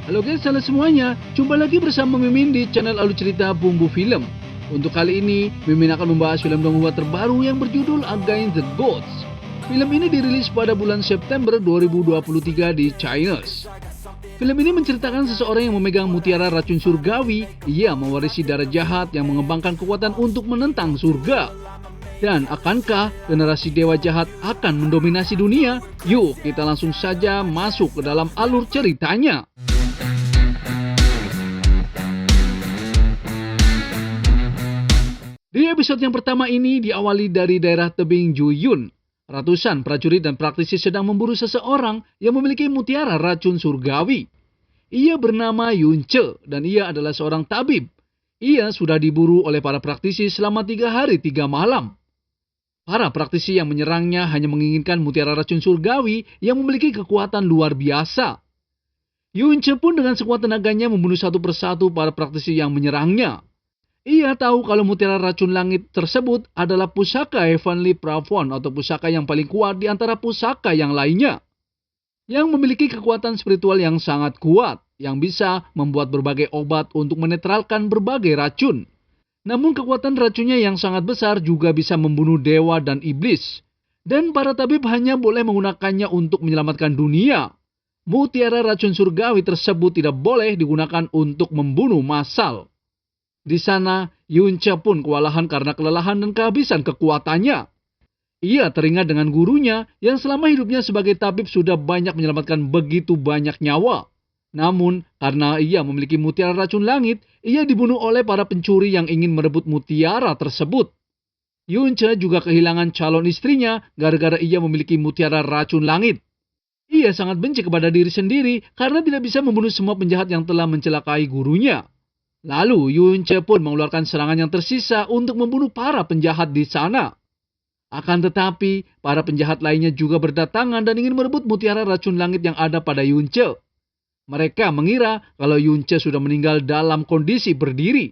Halo guys, halo semuanya. Jumpa lagi bersama Mimin di channel Alur Cerita Bumbu Film. Untuk kali ini, Mimin akan membahas film dongeng terbaru yang berjudul Against the Gods. Film ini dirilis pada bulan September 2023 di China. Film ini menceritakan seseorang yang memegang mutiara racun surgawi. Ia mewarisi darah jahat yang mengembangkan kekuatan untuk menentang surga. Dan akankah generasi dewa jahat akan mendominasi dunia? Yuk, kita langsung saja masuk ke dalam alur ceritanya. Di episode yang pertama ini diawali dari daerah tebing Juyun. Ratusan prajurit dan praktisi sedang memburu seseorang yang memiliki mutiara racun surgawi. Ia bernama Yun Che dan ia adalah seorang tabib. Ia sudah diburu oleh para praktisi selama 3 hari 3 malam. Para praktisi yang menyerangnya hanya menginginkan mutiara racun surgawi yang memiliki kekuatan luar biasa. Yun Che pun dengan sekuat tenaganya membunuh satu persatu para praktisi yang menyerangnya. Ia tahu kalau mutiara racun langit tersebut adalah pusaka Heavenly Plafon atau pusaka yang paling kuat di antara pusaka yang lainnya. Yang memiliki kekuatan spiritual yang sangat kuat, yang bisa membuat berbagai obat untuk menetralkan berbagai racun. Namun kekuatan racunnya yang sangat besar juga bisa membunuh dewa dan iblis. Dan para tabib hanya boleh menggunakannya untuk menyelamatkan dunia. Mutiara racun surgawi tersebut tidak boleh digunakan untuk membunuh massal. Di sana, Yun Che pun kewalahan karena kelelahan dan kehabisan kekuatannya. Ia teringat dengan gurunya yang selama hidupnya sebagai tabib sudah banyak menyelamatkan begitu banyak nyawa. Namun, karena ia memiliki mutiara racun langit, ia dibunuh oleh para pencuri yang ingin merebut mutiara tersebut. Yun Che juga kehilangan calon istrinya gara-gara ia memiliki mutiara racun langit. Ia sangat benci kepada diri sendiri karena tidak bisa membunuh semua penjahat yang telah mencelakai gurunya. Lalu Yun Che pun mengeluarkan serangan yang tersisa untuk membunuh para penjahat di sana. Akan tetapi, para penjahat lainnya juga berdatangan dan ingin merebut mutiara racun langit yang ada pada Yun Che. Mereka mengira kalau Yun Che sudah meninggal dalam kondisi berdiri.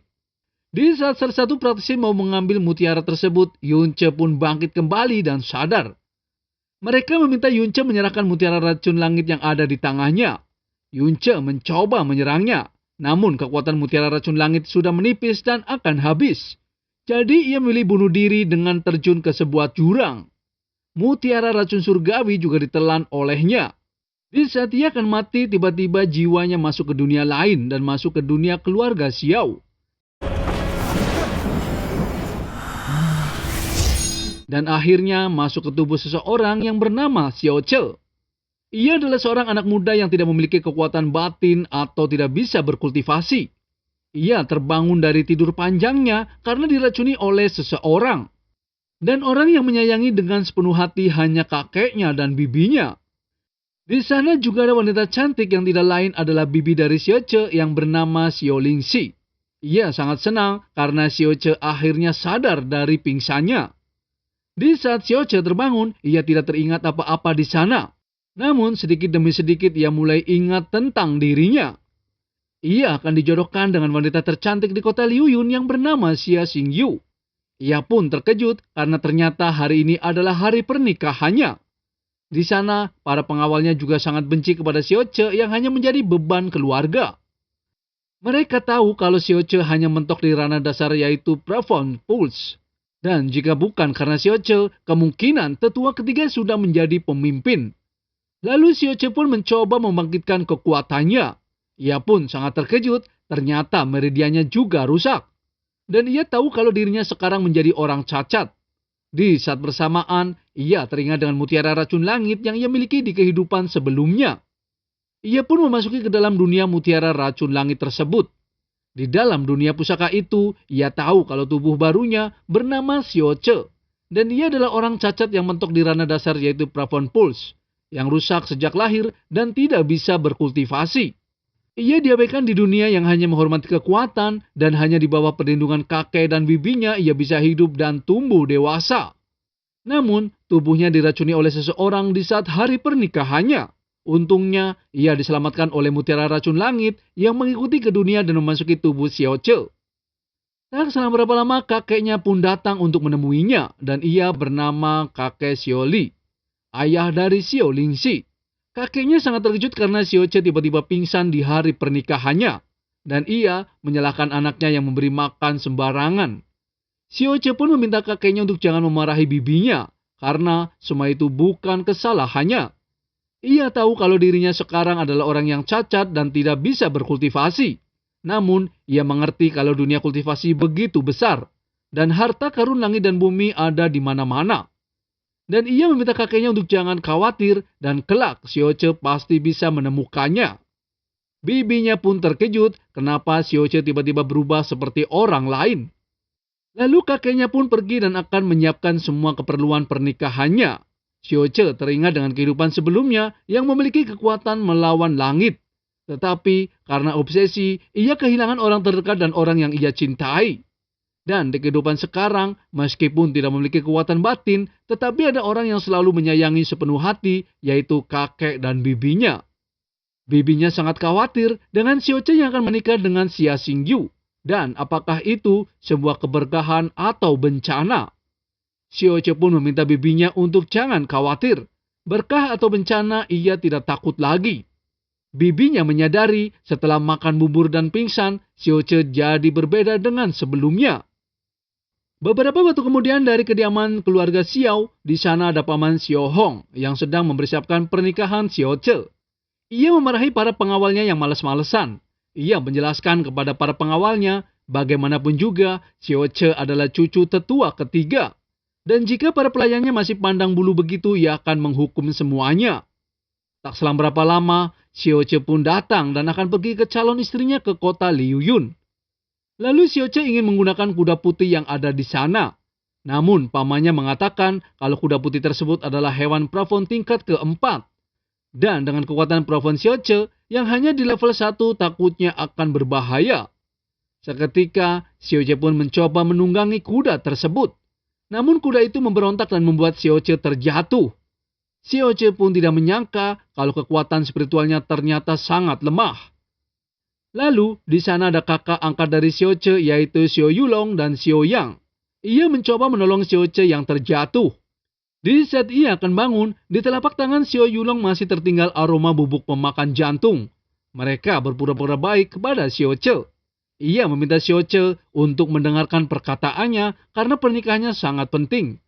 Di saat salah satu praktisi mau mengambil mutiara tersebut, Yun Che pun bangkit kembali dan sadar. Mereka meminta Yun Che menyerahkan mutiara racun langit yang ada di tangannya. Yun Che mencoba menyerangnya. Namun kekuatan mutiara racun langit sudah menipis dan akan habis. Jadi ia memilih bunuh diri dengan terjun ke sebuah jurang. Mutiara racun surgawi juga ditelan olehnya. Di saat ia akan mati, tiba-tiba jiwanya masuk ke dunia lain dan masuk ke dunia keluarga Xiao. Dan akhirnya masuk ke tubuh seseorang yang bernama Xiao Che. Ia adalah seorang anak muda yang tidak memiliki kekuatan batin atau tidak bisa berkultivasi. Ia terbangun dari tidur panjangnya karena diracuni oleh seseorang. Dan orang yang menyayangi dengan sepenuh hati hanya kakeknya dan bibinya. Di sana juga ada wanita cantik yang tidak lain adalah bibi dari Xiao Che yang bernama Xiao Lingxi. Ia sangat senang karena Xiao Che akhirnya sadar dari pingsannya. Di saat Xiao Che terbangun, ia tidak teringat apa-apa di sana. Namun sedikit demi sedikit ia mulai ingat tentang dirinya. Ia akan dijodohkan dengan wanita tercantik di kota Liuyun yang bernama Xia Xingyu. Ia pun terkejut karena ternyata hari ini adalah hari pernikahannya. Di sana, para pengawalnya juga sangat benci kepada Xiao Che yang hanya menjadi beban keluarga. Mereka tahu kalau Xiao Che hanya mentok di ranah dasar yaitu Plafon Pulse. Dan jika bukan karena Xiao Che, kemungkinan tetua ketiga sudah menjadi pemimpin. Lalu Xiao Che pun mencoba membangkitkan kekuatannya. Ia pun sangat terkejut, ternyata meridiannya juga rusak. Dan ia tahu kalau dirinya sekarang menjadi orang cacat. Di saat bersamaan, ia teringat dengan mutiara racun langit yang ia miliki di kehidupan sebelumnya. Ia pun memasuki ke dalam dunia mutiara racun langit tersebut. Di dalam dunia pusaka itu, ia tahu kalau tubuh barunya bernama Xiao Che. Dan ia adalah orang cacat yang mentok di ranah dasar yaitu Plafon Pulse. Yang rusak sejak lahir dan tidak bisa berkultivasi. Ia diabaikan di dunia yang hanya menghormati kekuatan dan hanya di bawah perlindungan kakek dan bibinya ia bisa hidup dan tumbuh dewasa. Namun, tubuhnya diracuni oleh seseorang di saat hari pernikahannya. Untungnya, ia diselamatkan oleh mutiara racun langit yang mengikuti ke dunia dan memasuki tubuh Xiao Che. Tak selang berapa lama kakeknya pun datang untuk menemuinya dan ia bernama kakek Xiao Li. Ayah dari Xiao Lingxi. Kakeknya sangat terkejut karena Sioche tiba-tiba pingsan di hari pernikahannya, dan ia menyalahkan anaknya yang memberi makan sembarangan. Sioche pun meminta kakeknya untuk jangan memarahi bibinya, karena semua itu bukan kesalahannya. Ia tahu kalau dirinya sekarang adalah orang yang cacat dan tidak bisa berkultivasi. Namun, ia mengerti kalau dunia kultivasi begitu besar, dan harta karun langit dan bumi ada di mana-mana. Dan ia meminta kakeknya untuk jangan khawatir, dan kelak Sioche pasti bisa menemukannya. Bibinya pun terkejut kenapa Sioche tiba-tiba berubah seperti orang lain. Lalu kakeknya pun pergi dan akan menyiapkan semua keperluan pernikahannya. Sioche teringat dengan kehidupan sebelumnya yang memiliki kekuatan melawan langit. Tetapi karena obsesi, ia kehilangan orang terdekat dan orang yang ia cintai. Dan di kehidupan sekarang, meskipun tidak memiliki kekuatan batin, tetapi ada orang yang selalu menyayangi sepenuh hati, yaitu kakek dan bibinya. Bibinya sangat khawatir dengan Sioche yang akan menikah dengan Xia Xingyu. Dan apakah itu sebuah keberkahan atau bencana? Sioche pun meminta bibinya untuk jangan khawatir. Berkah atau bencana ia tidak takut lagi. Bibinya menyadari setelah makan bubur dan pingsan, Sioche jadi berbeda dengan sebelumnya. Beberapa waktu kemudian dari kediaman keluarga Xiao, di sana ada paman Xiao Hong yang sedang mempersiapkan pernikahan Sioche. Ia memarahi para pengawalnya yang malas-malesan. Ia menjelaskan kepada para pengawalnya, bagaimanapun juga Sioche adalah cucu tetua ketiga. Dan jika para pelayannya masih pandang bulu begitu, ia akan menghukum semuanya. Tak selang berapa lama, Sioche pun datang dan akan pergi ke calon istrinya ke kota Liuyun. Lalu Sioche ingin menggunakan kuda putih yang ada di sana. Namun pamannya mengatakan kalau kuda putih tersebut adalah hewan plafon tingkat keempat. Dan dengan kekuatan plafon Sioche yang hanya di level 1 takutnya akan berbahaya. Seketika Sioche pun mencoba menunggangi kuda tersebut. Namun kuda itu memberontak dan membuat Sioche terjatuh. Sioche pun tidak menyangka kalau kekuatan spiritualnya ternyata sangat lemah. Lalu, di sana ada kakak angkat dari Sioche yaitu Xiao Yulong dan Xiao Yang. Ia mencoba menolong Sioche yang terjatuh. Di saat ia akan bangun, di telapak tangan Xiao Yulong masih tertinggal aroma bubuk pemakan jantung. Mereka berpura-pura baik kepada Sioche. Ia meminta Sioche untuk mendengarkan perkataannya karena pernikahannya sangat penting.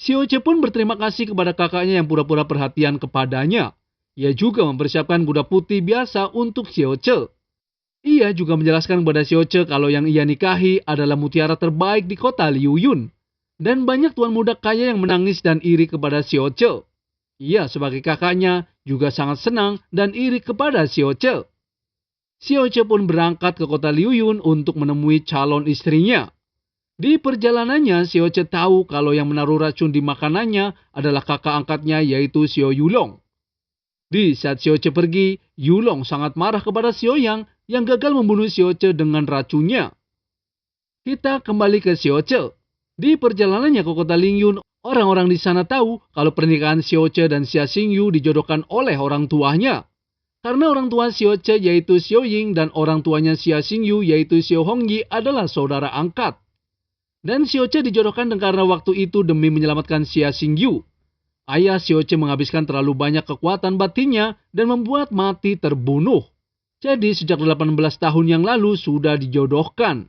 Sioche pun berterima kasih kepada kakaknya yang pura-pura perhatian kepadanya. Ia juga mempersiapkan kuda putih biasa untuk Sioche. Ia juga menjelaskan kepada Sioche kalau yang ia nikahi adalah mutiara terbaik di kota Liuyun. Dan banyak tuan muda kaya yang menangis dan iri kepada Sioche. Ia sebagai kakaknya juga sangat senang dan iri kepada Sioche. Sioche pun berangkat ke kota Liuyun untuk menemui calon istrinya. Di perjalanannya, Sioche tahu kalau yang menaruh racun di makanannya adalah kakak angkatnya yaitu Xiao Yulong. Di saat Sioche pergi, Yulong sangat marah kepada Xiao yang gagal membunuh Sioche dengan racunnya. Kita kembali ke Sioche. Di perjalanannya ke kota Lingyun, orang-orang di sana tahu kalau pernikahan Sioche dan Xia Xingyu dijodohkan oleh orang tuanya. Karena orang tua Sioche yaitu Xiao Ying dan orang tuanya Xia Xingyu yaitu Xiao Hongyi adalah saudara angkat. Dan Sioche dijodohkan karena waktu itu demi menyelamatkan Xia Xingyu. Ayah Sioche menghabiskan terlalu banyak kekuatan batinnya dan membuat mati terbunuh. Jadi sejak 18 tahun yang lalu sudah dijodohkan.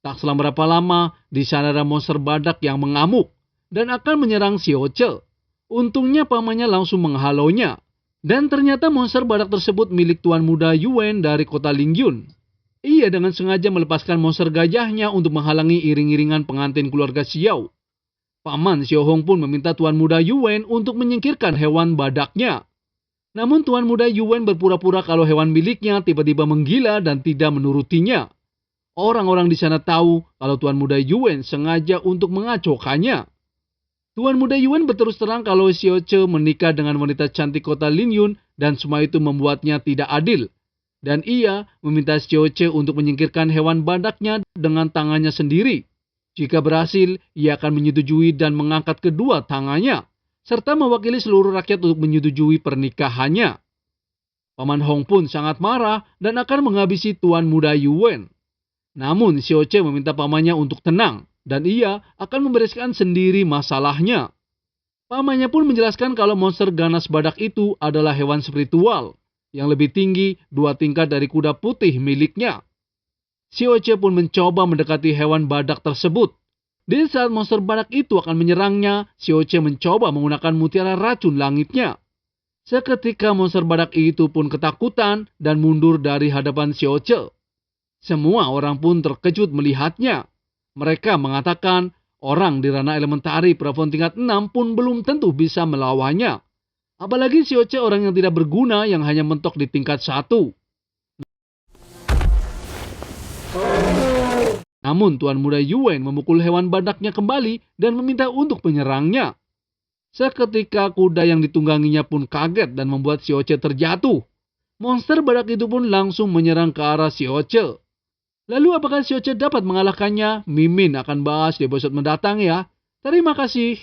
Tak selang berapa lama, di sana ada monster badak yang mengamuk dan akan menyerang Sioche. Untungnya pamannya langsung menghalaunya. Dan ternyata monster badak tersebut milik tuan muda Yuan dari kota Lingyun. Ia dengan sengaja melepaskan monster gajahnya untuk menghalangi iring-iringan pengantin keluarga Xiao. Paman Xiao Hong pun meminta tuan muda Yuan untuk menyingkirkan hewan badaknya. Namun tuan muda Yuan berpura-pura kalau hewan miliknya tiba-tiba menggila dan tidak menurutinya. Orang-orang di sana tahu kalau tuan muda Yuan sengaja untuk mengacaukannya. Tuan muda Yuan berterus terang kalau Sioche menikah dengan wanita cantik kota Lingyun dan semua itu membuatnya tidak adil. Dan ia meminta Sioche untuk menyingkirkan hewan badaknya dengan tangannya sendiri. Jika berhasil, ia akan menyetujui dan mengangkat kedua tangannya, serta mewakili seluruh rakyat untuk menyetujui pernikahannya. Paman Hong pun sangat marah dan akan menghabisi tuan muda Yuan. Namun Sioche meminta pamannya untuk tenang. Dan ia akan membereskan sendiri masalahnya. Pamannya pun menjelaskan kalau monster ganas badak itu adalah hewan spiritual yang lebih tinggi 2 tingkat dari kuda putih miliknya. Si Oce pun mencoba mendekati hewan badak tersebut. Di saat monster badak itu akan menyerangnya, si Oce mencoba menggunakan mutiara racun langitnya. Seketika monster badak itu pun ketakutan dan mundur dari hadapan si Oce. Semua orang pun terkejut melihatnya. Mereka mengatakan orang di ranah elementari plafon tingkat 6 pun belum tentu bisa melawannya. Apalagi si Oce orang yang tidak berguna yang hanya mentok di tingkat 1. Namun Tuan Muda Yuen memukul hewan badaknya kembali dan meminta untuk menyerangnya. Seketika kuda yang ditungganginya pun kaget dan membuat si Oce terjatuh. Monster badak itu pun langsung menyerang ke arah si Oce. Lalu apakah si Oce dapat mengalahkannya? Mimin akan bahas di episode mendatang ya. Terima kasih.